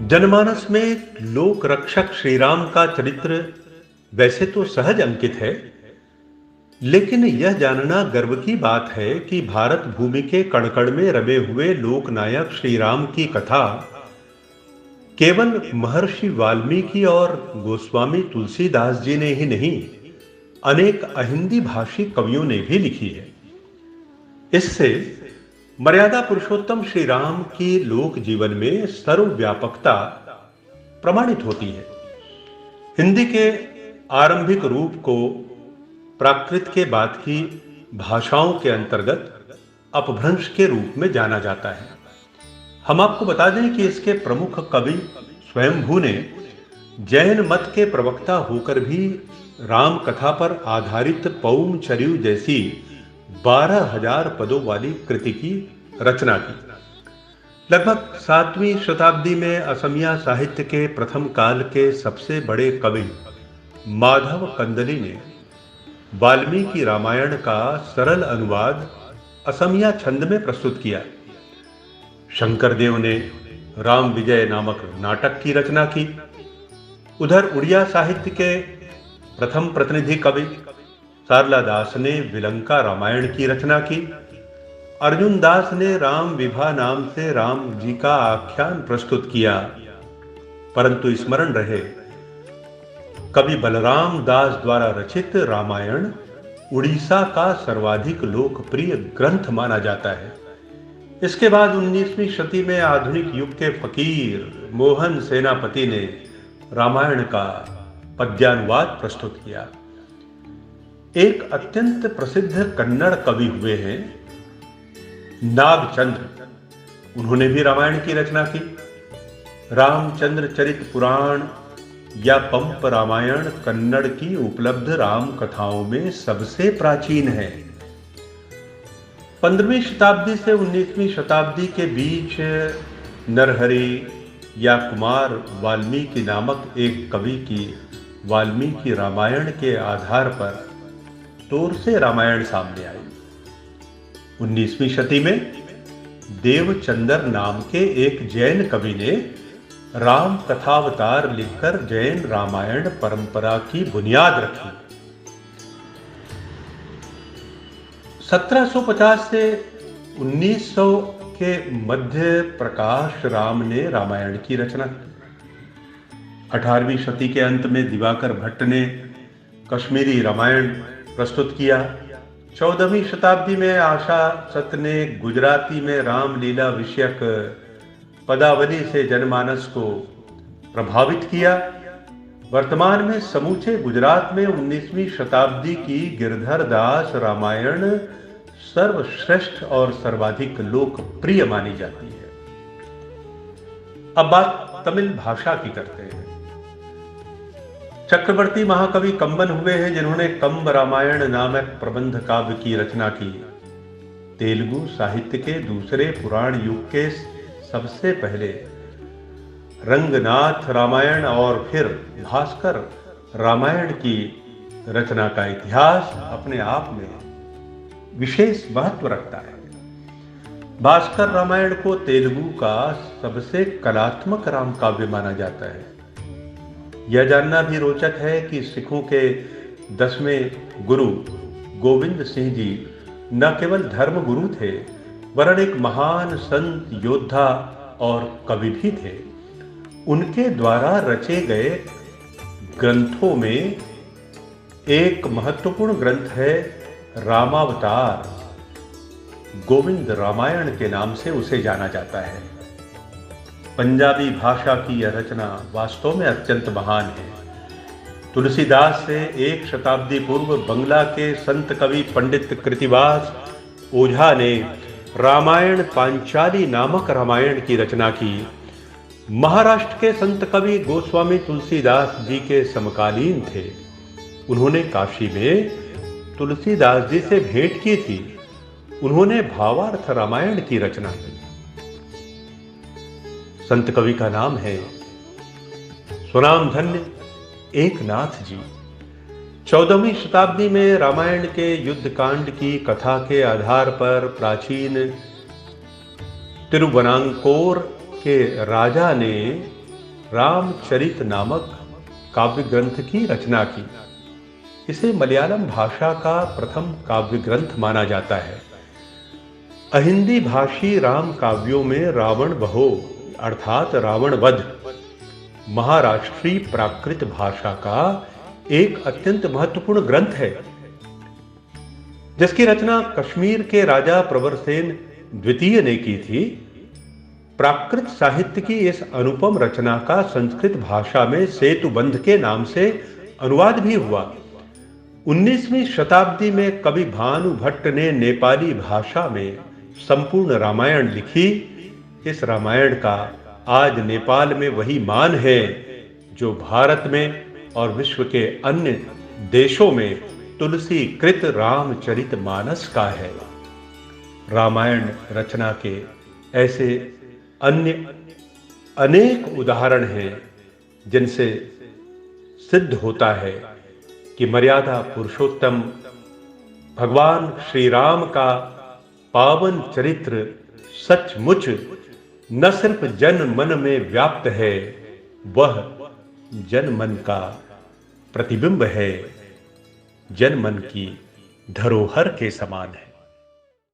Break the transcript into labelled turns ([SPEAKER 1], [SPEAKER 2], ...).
[SPEAKER 1] जनमानस में लोक रक्षक श्री राम का चरित्र वैसे तो सहज अंकित है, लेकिन यह जानना गर्व की बात है कि भारत भूमि के कण-कण में रमे हुए लोक नायक श्री राम की कथा केवल महर्षि वाल्मीकि और गोस्वामी तुलसीदास जी ने ही नहीं, अनेक अहिंदी भाषी कवियों ने भी लिखी है। इससे मर्यादा पुरुषोत्तम श्री राम की लोक जीवन में सर्वव्यापकता प्रमाणित होती है। हिंदी के आरंभिक रूप को प्राकृत के बाद की भाषाओं के अंतर्गत अपभ्रंश के रूप में जाना जाता है। हम आपको बता दें कि इसके प्रमुख कवि स्वयंभू ने जैन मत के प्रवक्ता होकर भी राम कथा पर आधारित पौम चरिऊ जैसी 12,000 पदों वाली कृति की रचना की। लगभग 7वीं शताब्दी में असमिया साहित्य के प्रथम काल के सबसे बड़े कवि माधव कंदली ने वाल्मीकि रामायण का सरल अनुवाद असमिया छंद में प्रस्तुत किया। शंकरदेव ने राम विजय नामक नाटक की रचना की। उधर उड़िया साहित्य के प्रथम प्रतिनिधि कवि सारला दास ने विलंका रामायण की रचना की। अर्जुन दास ने राम विभा नाम से राम जी का आख्यान प्रस्तुत किया। परंतु स्मरण रहे, कवि बलराम दास द्वारा रचित रामायण उड़ीसा का सर्वाधिक लोकप्रिय ग्रंथ माना जाता है। इसके बाद 19वीं शती में आधुनिक युग के फकीर मोहन सेनापति ने रामायण का पद्यानुवाद प्रस्तुत किया। एक अत्यंत प्रसिद्ध कन्नड़ कवि हुए हैं नागचंद्र। उन्होंने भी रामायण की रचना की। रामचंद्र चरित पुराण या पंप रामायण कन्नड़ की उपलब्ध राम कथाओं में सबसे प्राचीन है। 15वीं शताब्दी से 19वीं शताब्दी के बीच नरहरि या कुमार वाल्मीकि नामक एक कवि की वाल्मीकि रामायण के आधार पर तोरसे रामायण सामने आई। 19वीं शती में देवचंदर नाम के एक जैन कवि ने राम कथावतार लिखकर जैन रामायण परंपरा की बुनियाद रखी। 1750 से 1900 के मध्य प्रकाश राम ने रामायण की रचना की। 18वीं शती के अंत में दिवाकर भट्ट ने कश्मीरी रामायण प्रस्तुत किया। 14वीं शताब्दी में आशा सत ने गुजराती में रामलीला विषयक पदावली से जनमानस को प्रभावित किया। वर्तमान में समूचे गुजरात में 19वीं शताब्दी की गिरधर दास रामायण सर्वश्रेष्ठ और सर्वाधिक लोकप्रिय मानी जाती है। अब बात तमिल भाषा की करते हैं। चक्रवर्ती महाकवि कंबन हुए हैं जिन्होंने कंब रामायण नामक प्रबंध काव्य की रचना की। तेलुगु साहित्य के दूसरे पुराण युग के सबसे पहले रंगनाथ रामायण और फिर भास्कर रामायण की रचना का इतिहास अपने आप में विशेष महत्व रखता है। भास्कर रामायण को तेलुगु का सबसे कलात्मक राम काव्य माना जाता है। यह जानना भी रोचक है कि सिखों के 10वें गुरु गोविंद सिंह जी न केवल धर्म गुरु थे, वरन एक महान संत, योद्धा और कवि भी थे। उनके द्वारा रचे गए ग्रंथों में एक महत्वपूर्ण ग्रंथ है रामावतार। गोविंद रामायण के नाम से उसे जाना जाता है। पंजाबी भाषा की यह रचना वास्तव में अत्यंत महान है। तुलसीदास से 1 शताब्दी पूर्व बंगला के संत कवि पंडित कृतिवास ओझा ने रामायण पांचाली नामक रामायण की रचना की। महाराष्ट्र के संत कवि गोस्वामी तुलसीदास जी के समकालीन थे। उन्होंने काशी में तुलसीदास जी से भेंट की थी। उन्होंने भावार्थ रामायण की रचना की। संत कवि का नाम है स्वनामधन्य एकनाथ जी। 14वीं शताब्दी में रामायण के युद्धकांड की कथा के आधार पर प्राचीन तिरुवनांकोर के राजा ने रामचरित नामक काव्य ग्रंथ की रचना की। इसे मलयालम भाषा का प्रथम काव्य ग्रंथ माना जाता है। अहिंदी भाषी राम काव्यों में रावण बहो अर्थात रावण वध महाराष्ट्रीय प्राकृत भाषा का एक अत्यंत महत्वपूर्ण ग्रंथ है, जिसकी रचना कश्मीर के राजा प्रवरसेन द्वितीय ने की थी। प्राकृत साहित्य की इस अनुपम रचना का संस्कृत भाषा में सेतुबंध के नाम से अनुवाद भी हुआ। 19वीं शताब्दी में कवि भानु भट्ट ने नेपाली भाषा में संपूर्ण रामायण लिखी। इस रामायण का आज नेपाल में वही मान है जो भारत में और विश्व के अन्य देशों में तुलसी कृत रामचरित मानस का है। रामायण रचना के ऐसे अन्य अनेक उदाहरण हैं जिनसे सिद्ध होता है कि मर्यादा पुरुषोत्तम भगवान श्री राम का पावन चरित्र सचमुच न सिर्फ जन मन में व्याप्त है, वह जन मन का प्रतिबिंब है, जन मन की धरोहर के समान है।